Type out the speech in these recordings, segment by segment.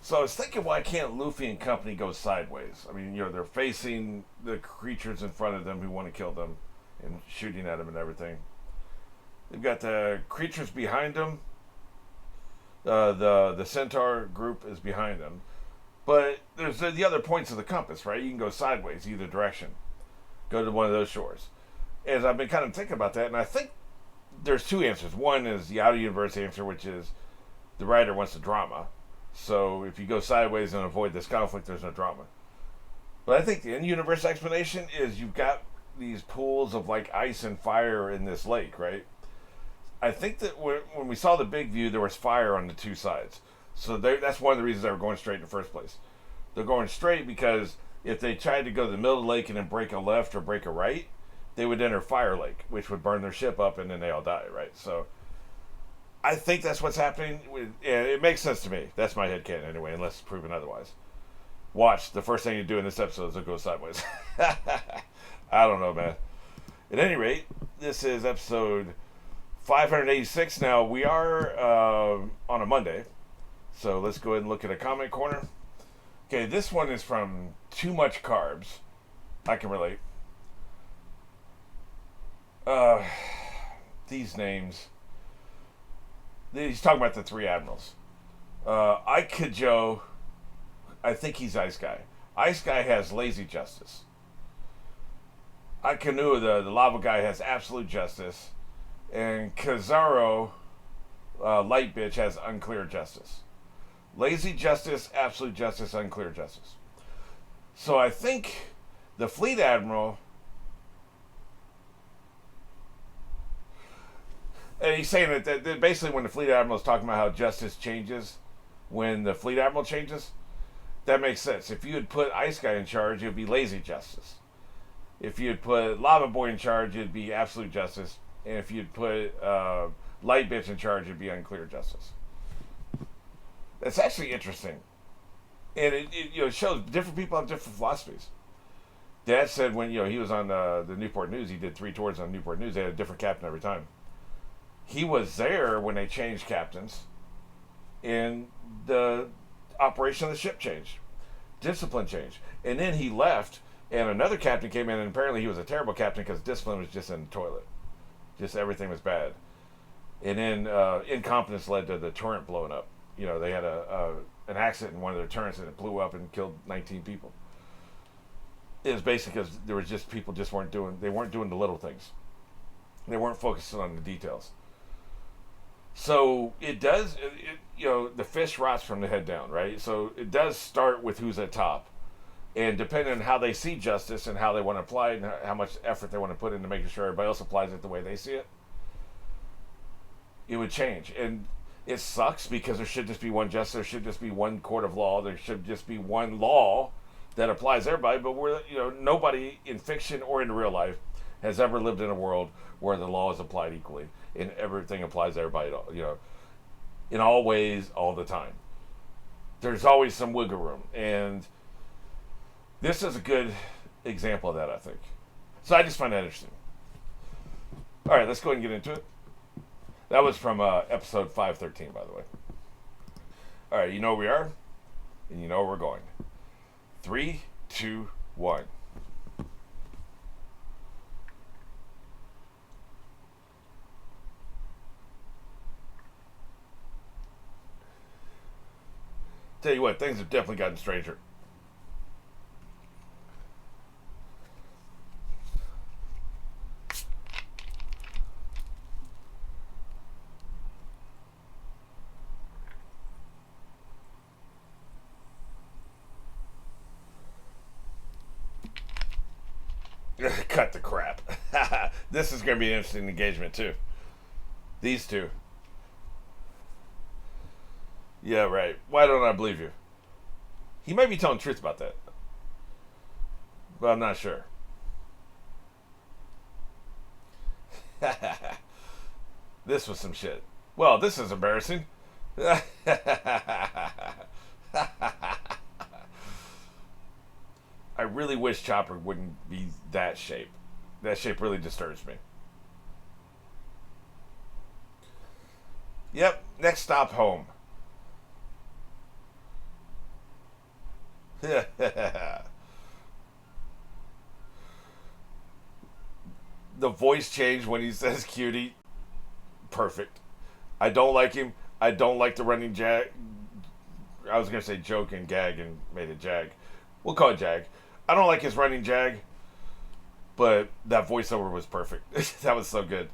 So I was thinking, why can't Luffy and company go sideways? I mean, they're facing the creatures in front of them who want to kill them and shooting at them and everything. They've got the creatures behind them. The centaur group is behind them. But there's the other points of the compass, right? You can go sideways, either direction. Go to one of those shores. As I've been kind of thinking about that, and I think there's two answers. One is the out of universe answer, which is the writer wants the drama. So if you go sideways and avoid this conflict, there's no drama. But I think the in-universe explanation is you've got these pools of like ice and fire in this lake, right? I think that when we saw the big view, there was fire on the two sides. So that's one of the reasons they were going straight in the first place. They're going straight because if they tried to go to the middle of the lake and then break a left or break a right, they would enter Fire Lake, which would burn their ship up and then they all die, right? So I think that's what's happening. And it makes sense to me. That's my headcanon anyway, unless proven otherwise. Watch, the first thing you do in this episode is to go sideways. I don't know, man. At any rate, this is episode 586. Now, we are on a Monday, so let's go ahead and look at a comment corner. Okay, this one is from Too Much Carbs. I can relate. These names. He's talking about the three admirals. Ikejo, I think he's Ice Guy. Ice Guy has lazy justice. Ikanua, the lava guy, has absolute justice. And Kizaru, light bitch, has unclear justice. Lazy justice, absolute justice, unclear justice. So I think the fleet admiral, and he's saying that basically when the fleet admiral is talking about how justice changes when the fleet admiral changes, that makes sense. If you had put Ice Guy in charge, it would be lazy justice. If you had put Lava Boy in charge, it'd be absolute justice. And if you'd put Light Bitch in charge, it'd be unclear justice. That's actually interesting. And it shows different people have different philosophies. Dad said when he was on the Newport News, he did 3 tours on Newport News. They had a different captain every time. He was there when they changed captains, and the operation of the ship changed, discipline changed, and then he left, and another captain came in, and apparently he was a terrible captain because discipline was just in the toilet, just everything was bad, and then incompetence led to the turret blowing up. They had an accident in one of their turrets, and it blew up and killed 19 people. It was basically because there was just people weren't doing the little things. They weren't focusing on the details. So it does, the fish rots from the head down, right? So it does start with who's at top. And depending on how they see justice and how they want to apply it and how much effort they want to put into making sure everybody else applies it the way they see it, it would change. And it sucks because there should just be one justice, there should just be one court of law, there should just be one law that applies to everybody. But nobody in fiction or in real life has ever lived in a world where the law is applied equally and everything applies to everybody, in all ways, all the time. There's always some wiggle room, and this is a good example of that, I think. So I just find that interesting. All right, let's go ahead and get into it. That was from episode 513, by the way. All right, you know where we are, and you know where we're going. 3, 2, 1. Tell you what, things have definitely gotten stranger. Cut the crap. This is going to be an interesting engagement, too. These two. Yeah, right. Why don't I believe you? He may be telling the truth about that, but I'm not sure. This was some shit. Well, this is embarrassing. I really wish Chopper wouldn't be that shape. That shape really disturbs me. Yep, next stop home. The voice change when he says cutie. Perfect. I don't like him. I don't like the running jag. I was going to say joke and gag and made it jag. We'll call it jag. I don't like his running jag, but that voiceover was perfect. That was so good.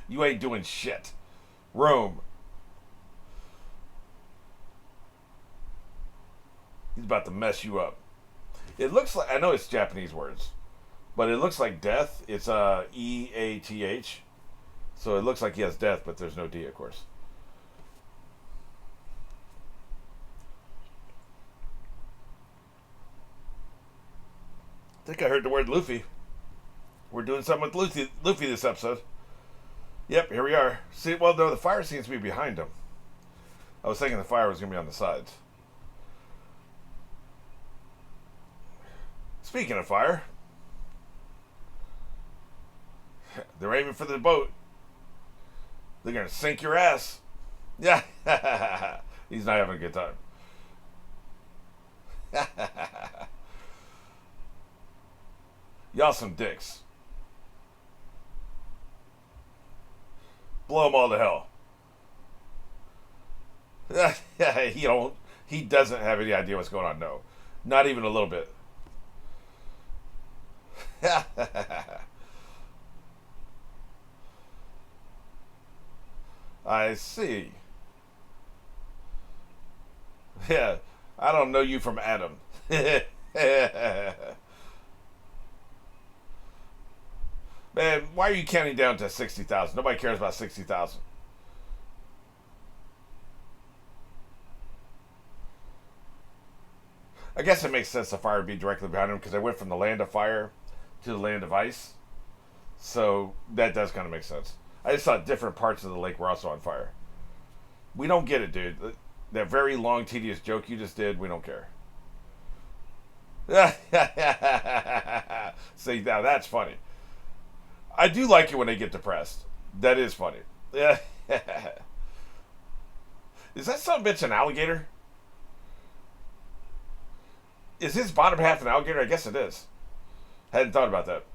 You ain't doing shit. Room. He's about to mess you up. It looks like, I know it's Japanese words, but it looks like death. It's EATH. So it looks like he has death, but there's no D, of course. I think I heard the word Luffy. We're doing something with Luffy this episode. Yep, here we are. See, well, no, the fire seems to be behind him. I was thinking the fire was going to be on the sides. Speaking of fire, they're aiming for the boat. They're going to sink your ass. Yeah. He's not having a good time. Y'all some dicks. Blow them all to hell. He doesn't have any idea what's going on. No. Not even a little bit. I see. Yeah, I don't know you from Adam. Man, why are you counting down to 60,000? Nobody cares about 60,000. I guess it makes sense the fire would be directly behind him because I went from the land of fire to the land of ice. So that does kind of make sense. I just thought different parts of the lake were also on fire. We don't get it, dude. That very long, tedious joke you just did, we don't care. See, now that's funny. I do like it when they get depressed. That is funny. Yeah. Is that son of a bitch an alligator? Is his bottom half an alligator? I guess it is. Hadn't thought about that.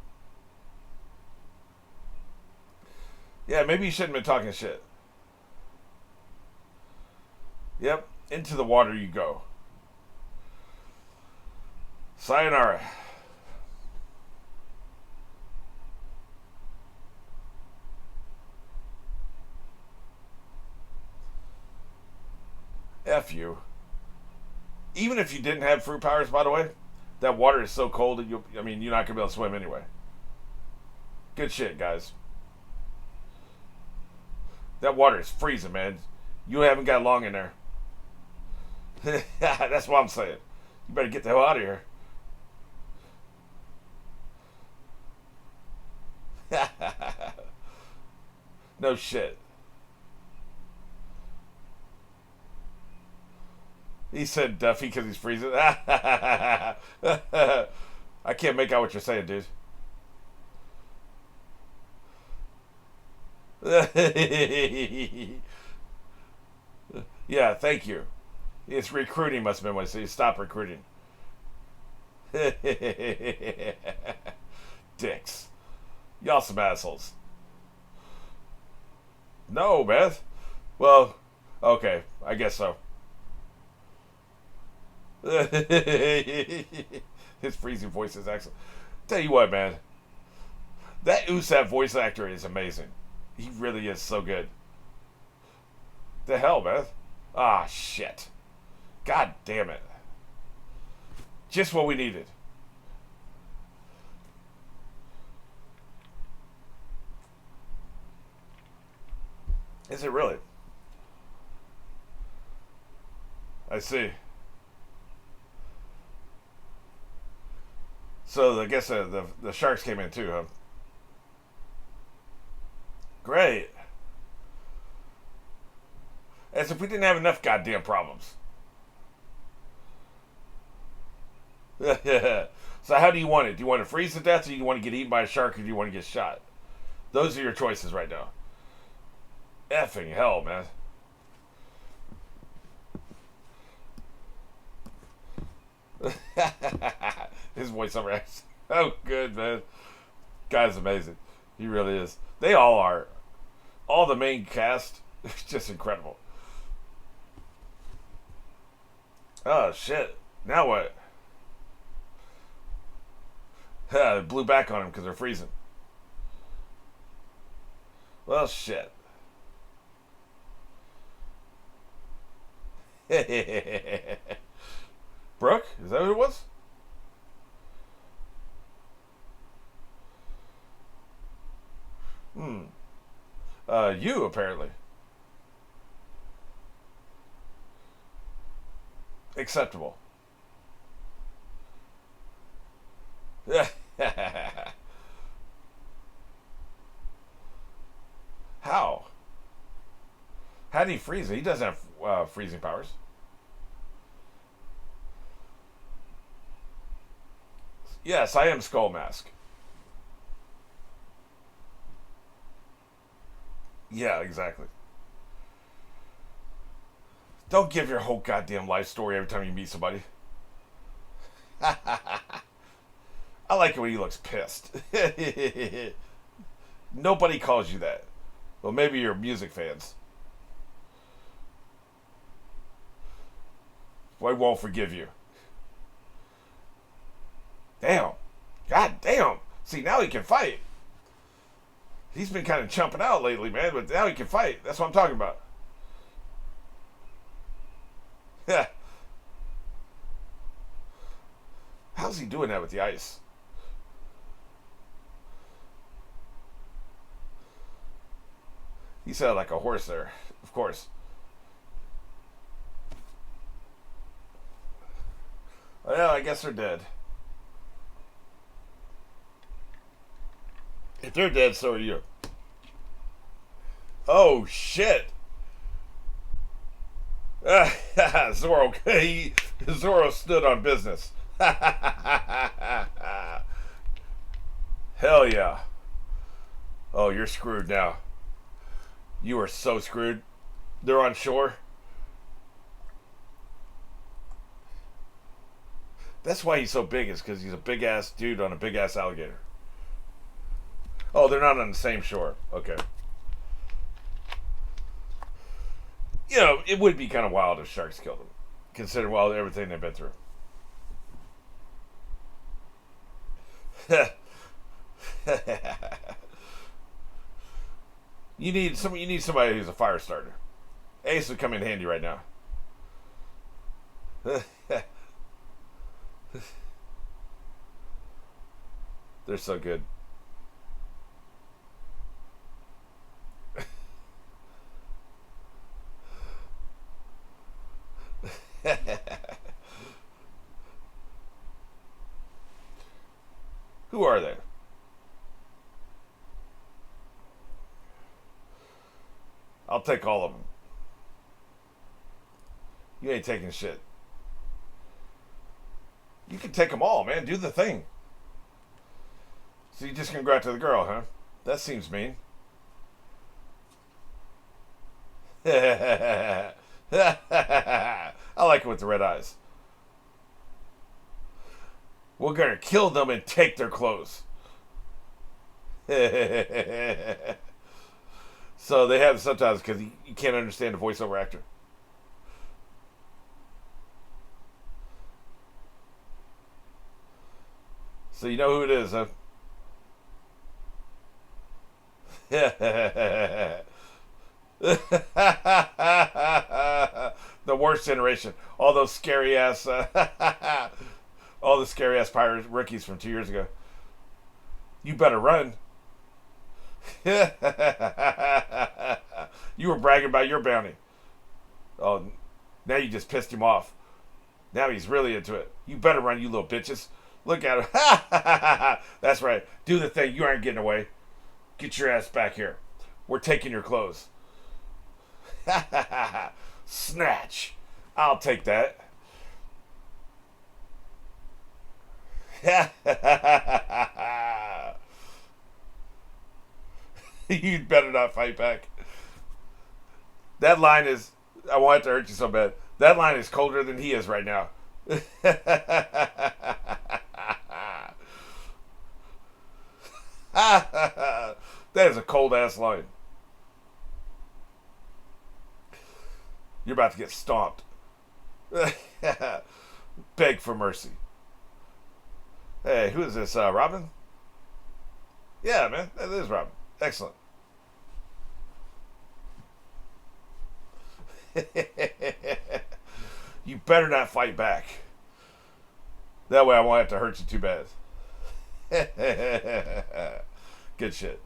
Yeah, maybe you shouldn't have been talking shit. Yep, into the water you go. Sayonara. F you. Even if you didn't have fruit powers, by the way, that water is so cold that you're not going to be able to swim anyway. Good shit, guys. That water is freezing, man. You haven't got long in there. That's what I'm saying. You better get the hell out of here. No shit. He said Duffy because he's freezing. I can't make out what you're saying, dude. Yeah, thank you. It's recruiting must have been what I said. Stop recruiting. Dicks. Y'all some assholes. No, Beth. Well, okay. I guess so. His freezing voice is excellent. Tell you what, man. That Usopp voice actor is amazing. He really is so good. The hell, man? Ah, shit. God damn it. Just what we needed. Is it really? I see. So I guess the sharks came in too, huh? Great. As if we didn't have enough goddamn problems. So how do you want it? Do you want to freeze to death, or do you want to get eaten by a shark, or do you want to get shot? Those are your choices right now. Effing hell, man. His voiceover acts so good, man. Guy's amazing. He really is. They all are. All the main cast is just incredible. Oh shit! Now what? It blew back on him because they're freezing. Well, shit. Brooke? Is that who it was? Hmm. You apparently. Acceptable. How? How did he freeze it? He doesn't have freezing powers. Yes, I am Skull Mask. Yeah, exactly. Don't give your whole goddamn life story every time you meet somebody. I like it when he looks pissed. Nobody calls you that. Well, maybe you're music fans. I won't forgive you. Damn. God damn. See, now he can fight. He's been kind of chumping out lately, man, but now he can fight. That's what I'm talking about. Yeah. How's he doing that with the ice? He sounded like a horse there, of course. Well, I guess they're dead. If they're dead, so are you. Oh, shit. Zoro, Zoro stood on business. Hell yeah. Oh, you're screwed now. You are so screwed. They're on shore. That's why he's so big, is because he's a big ass dude on a big ass alligator. Oh, they're not on the same shore. Okay. You know, it would be kind of wild if sharks killed them, considering everything they've been through. You need somebody who's a fire starter. Ace would come in handy right now. They're so good. Who are they? I'll take all of them. You ain't taking shit. You can take them all, man. Do the thing. So you just gonna go after the girl, huh? That seems mean. I like it with the red eyes. We're gonna kill them and take their clothes. So they have subtitles because you can't understand the voiceover actor. So you know who it is, huh? The worst generation. All those scary ass, all the scary ass pirate rookies from 2 years ago. You better run. You were bragging about your bounty. Oh, now you just pissed him off. Now he's really into it. You better run, you little bitches. Look at him. That's right. Do the thing. You aren't getting away. Get your ass back here. We're taking your clothes. Snatch. I'll take that. You'd better not fight back. That line is. I want it to hurt you so bad. That line is colder than he is right now. That is a cold ass line. You're about to get stomped. Beg for mercy. Hey, who is this? Robin? Yeah, man, that is Robin. Excellent. You better not fight back. That way I won't have to hurt you too bad. Good shit.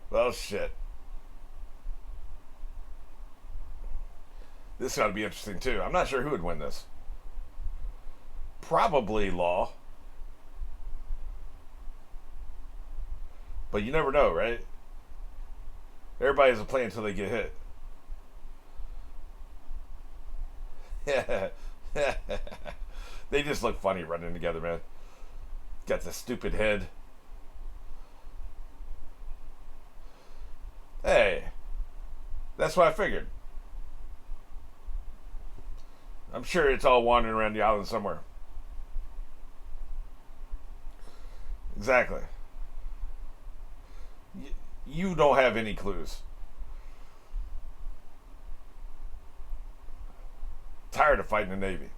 Well, shit. This got to be interesting too. I'm not sure who would win this. Probably Law. But you never know, right? Everybody has a plan until they get hit. They just look funny running together, man. Got the stupid head. Hey, that's what I figured. I'm sure it's all wandering around the island somewhere. Exactly. You don't have any clues. Tired of fighting the Navy.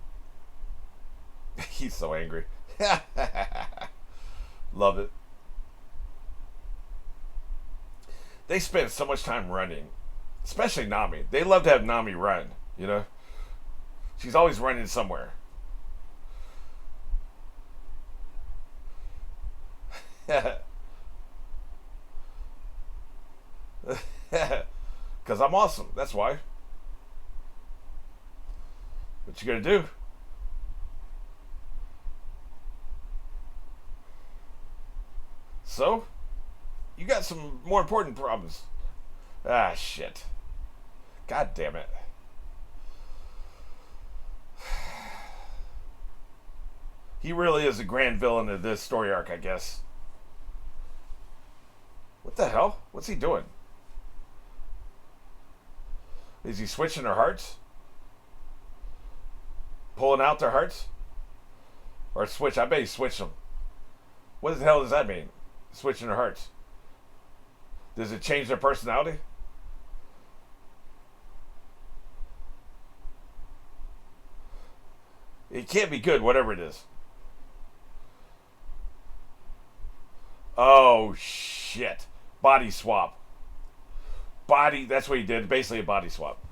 He's so angry. Love it. They spend so much time running, especially Nami. They love to have Nami run, you know? She's always running somewhere. Because I'm awesome. That's why. What you gonna do? So, you got some more important problems. Ah, shit. God damn it. He really is a grand villain of this story arc, I guess. What the hell? What's he doing? Is he switching their hearts? Pulling out their hearts? Or switch? I bet he switched them. What the hell does that mean? Switching their hearts. Does it change their personality? It can't be good, whatever it is. Oh, shit. Body swap. That's what he did. Basically a body swap.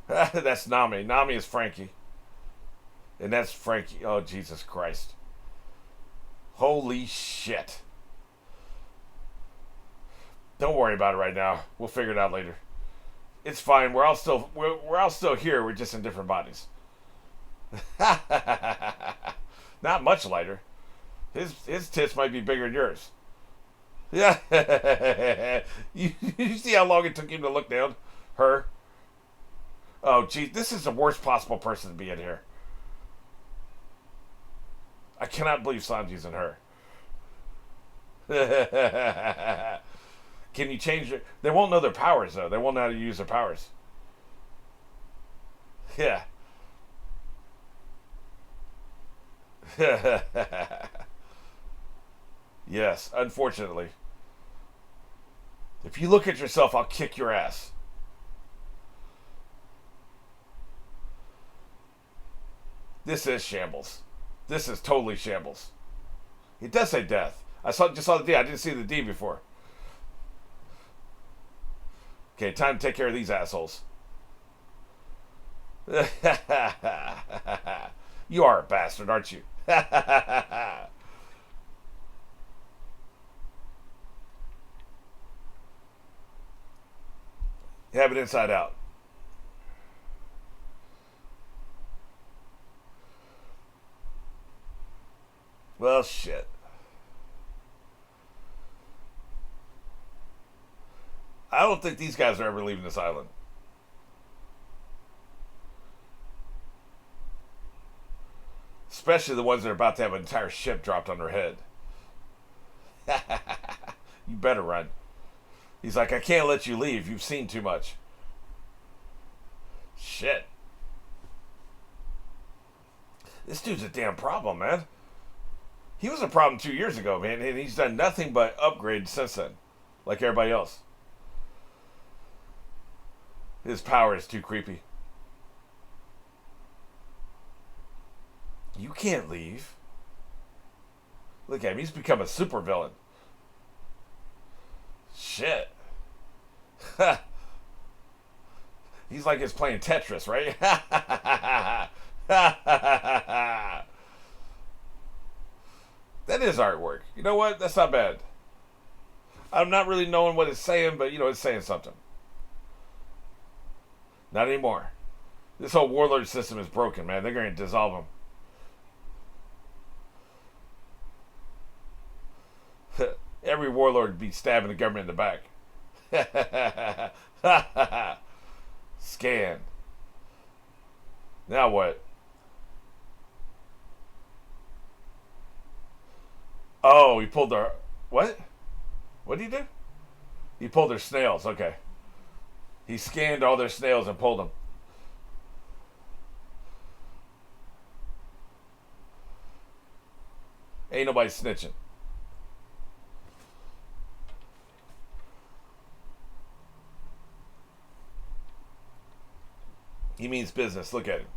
That's Nami. Nami is Frankie. And that's Frankie. Oh, Jesus Christ. Holy shit. Don't worry about it right now. We'll figure it out later. It's fine. We're all still here. We're just in different bodies. Not much lighter. His tits might be bigger than yours. Yeah. You see how long it took him to look down? Her. Oh, geez. This is the worst possible person to be in here. I cannot believe Sanji's in her. Can you change it? They won't know their powers, though. They won't know how to use their powers. Yeah. Yes, unfortunately. If you look at yourself, I'll kick your ass. This is shambles. This is totally shambles. It does say death. Just saw the D. I didn't see the D before. Okay, time to take care of these assholes. You are a bastard, aren't you? Have it inside out. Well, shit. I don't think these guys are ever leaving this island. Especially the ones that are about to have an entire ship dropped on their head. You better run. He's like, I can't let you leave. You've seen too much. Shit. This dude's a damn problem, man. He was a problem 2 years ago, man, and he's done nothing but upgrade since then. Like everybody else. His power is too creepy. You can't leave. Look at him. He's become a supervillain. Shit. He's like he's playing Tetris, right? That is artwork. You know what? That's not bad. I'm not really knowing what it's saying, but, it's saying something. Not anymore. This whole warlord system is broken, man. They're going to dissolve them. Every warlord would be stabbing the government in the back. Scan. Now what? Oh, he pulled their... What? What did he do? He pulled their snails. Okay. He scanned all their snails and pulled them. Ain't nobody snitching. He means business. Look at him.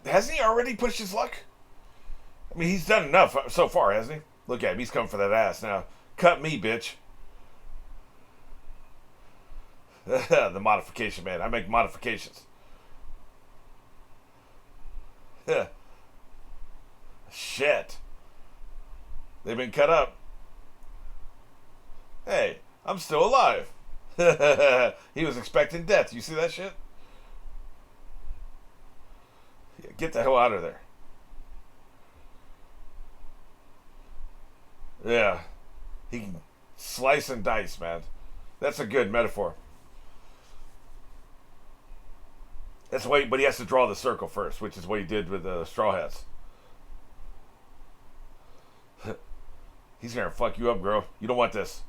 Hasn't he already pushed his luck? I mean, he's done enough so far, hasn't he? Look at him. He's coming for that ass now. Cut me, bitch. The modification, man. I make modifications. Shit. They've been cut up. Hey, I'm still alive. He was expecting death. You see that shit? Yeah, get the hell out of there. Yeah. He can slice and dice, man. That's a good metaphor. That's why, but he has to draw the circle first, which is what he did with the Straw Hats. He's gonna fuck you up, girl. You don't want this.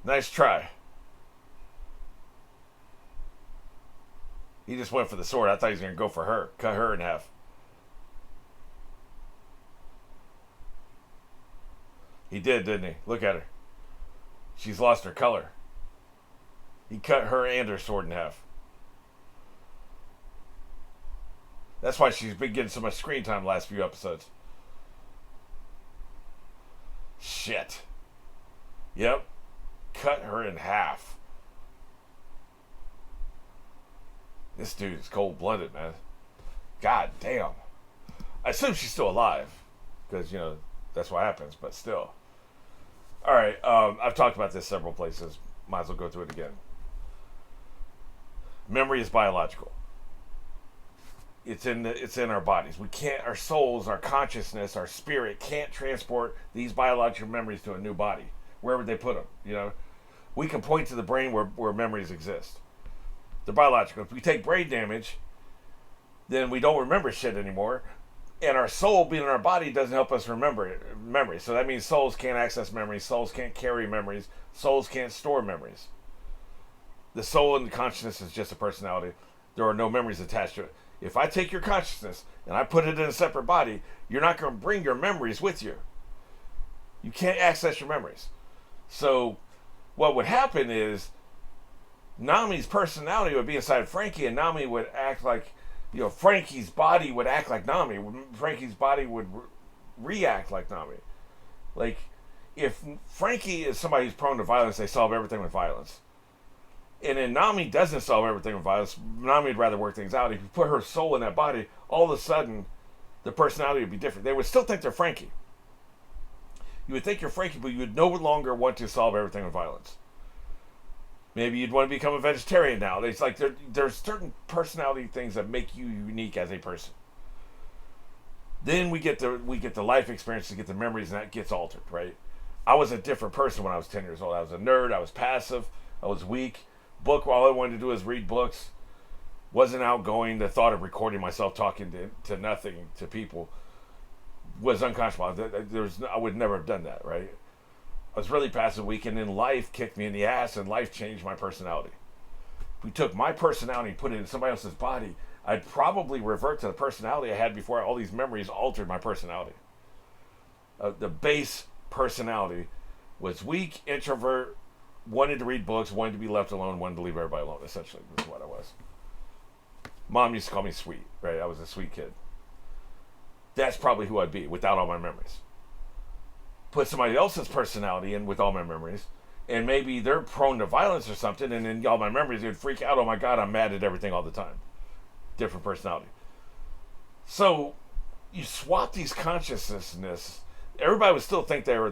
Nice try. He just went for the sword. I thought he was gonna go for her. Cut her in half. He did, didn't he? Look at her. She's lost her color. He cut her and her sword in half. That's why she's been getting so much screen time the last few episodes. Shit. Yep. Cut her in half. This dude is cold-blooded, man. God damn. I assume she's still alive. Because, that's what happens, but still. Alright, I've talked about this several places. Might as well go through it again. Memory is biological. It's in our bodies. We can't, our souls, our consciousness, our spirit can't transport these biological memories to a new body, wherever they put them, We can point to the brain where memories exist. They're biological. If we take brain damage, then we don't remember shit anymore. And our soul being in our body doesn't help us remember memories. So that means souls can't access memories. Souls can't carry memories. Souls can't store memories. The soul and the consciousness is just a personality. There are no memories attached to it. If I take your consciousness and I put it in a separate body, you're not going to bring your memories with you. You can't access your memories. So what would happen is Nami's personality would be inside Frankie, and Nami would act like, Frankie's body would act like Nami. Frankie's body would react like Nami. Like, if Frankie is somebody who's prone to violence, they solve everything with violence. And then Nami doesn't solve everything with violence. Nami would rather work things out. If you put her soul in that body, all of a sudden, the personality would be different. They would still think they're Frankie. You would think you're Frankie, but you would no longer want to solve everything with violence. Maybe you'd want to become a vegetarian now. It's like there's certain personality things that make you unique as a person. Then we get the life experience to get the memories, and that gets altered, right? I was a different person when I was 10 years old. I was a nerd. I was passive. I was weak. All I wanted to do was read books. Wasn't outgoing. The thought of recording myself talking to nothing, to people, was unconscionable. I would never have done that, right? I was really passive, weak, and then life kicked me in the ass, and life changed my personality. If we took my personality and put it in somebody else's body, I'd probably revert to the personality I had before all these memories altered my personality. The base personality was weak, introvert, wanted to read books, wanted to be left alone, wanted to leave everybody alone, essentially, was what I was. Mom used to call me sweet, right? I was a sweet kid. That's probably who I'd be without all my memories. Put somebody else's personality in with all my memories, and maybe they're prone to violence or something, and in all my memories, they'd freak out, oh my God, I'm mad at everything all the time. Different personality. So, you swap these consciousness, everybody would still think they are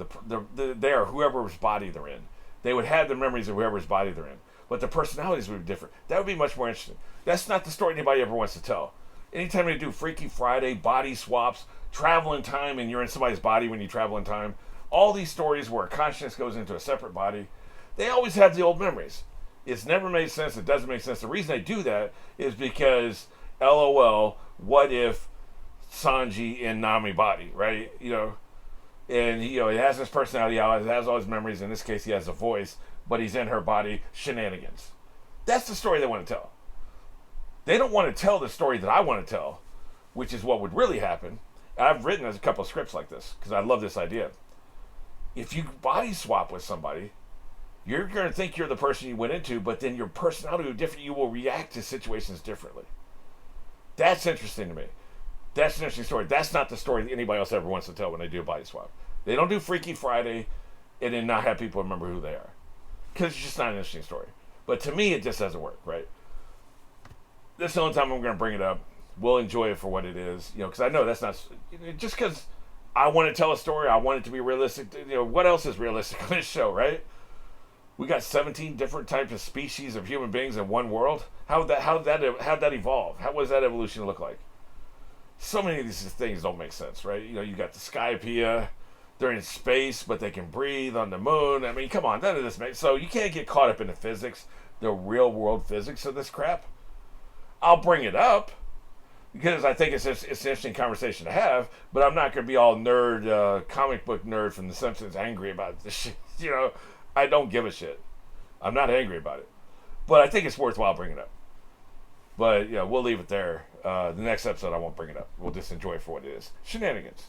they are whoever's body they're in. They would have the memories of whoever's body they're in. But the personalities would be different. That would be much more interesting. That's not the story anybody ever wants to tell. Anytime they do Freaky Friday, body swaps, travel in time, and you're in somebody's body when you travel in time, all these stories where consciousness goes into a separate body, they always have the old memories. It's never made sense. It doesn't make sense. The reason they do that is because, LOL, what if Sanji in Nami body, right? And he has his personality, he has all his memories. In this case, he has a voice, but he's in her body. Shenanigans. That's the story they want to tell. They don't want to tell the story that I want to tell, which is what would really happen. I've written a couple of scripts like this because I love this idea. If you body swap with somebody, you're going to think you're the person you went into, but then your personality will be different. You will react to situations differently. That's interesting to me. That's an interesting story. That's not the story that anybody else ever wants to tell when they do a body swap. They don't do Freaky Friday and then not have people remember who they are. Because it's just not an interesting story. But to me, it just doesn't work, right? This is the only time I'm going to bring it up. We'll enjoy it for what it is. Because I know that's not... Just because I want to tell a story, I want it to be realistic. What else is realistic on this show, right? We got 17 different types of species of human beings in one world. How'd that evolve? What does that evolution look like? So many of these things don't make sense, right? You got the Skypea. They're in space, but they can breathe on the moon. I mean, come on, none of this makes... So you can't get caught up in the physics, the real world physics of this crap. I'll bring it up because I think it's an interesting conversation to have, but I'm not going to be all nerd, comic book nerd from The Simpsons angry about this shit. I don't give a shit. I'm not angry about it. But I think it's worthwhile bringing it up. But, we'll leave it there. The next episode, I won't bring it up. We'll just enjoy it for what it is. Shenanigans.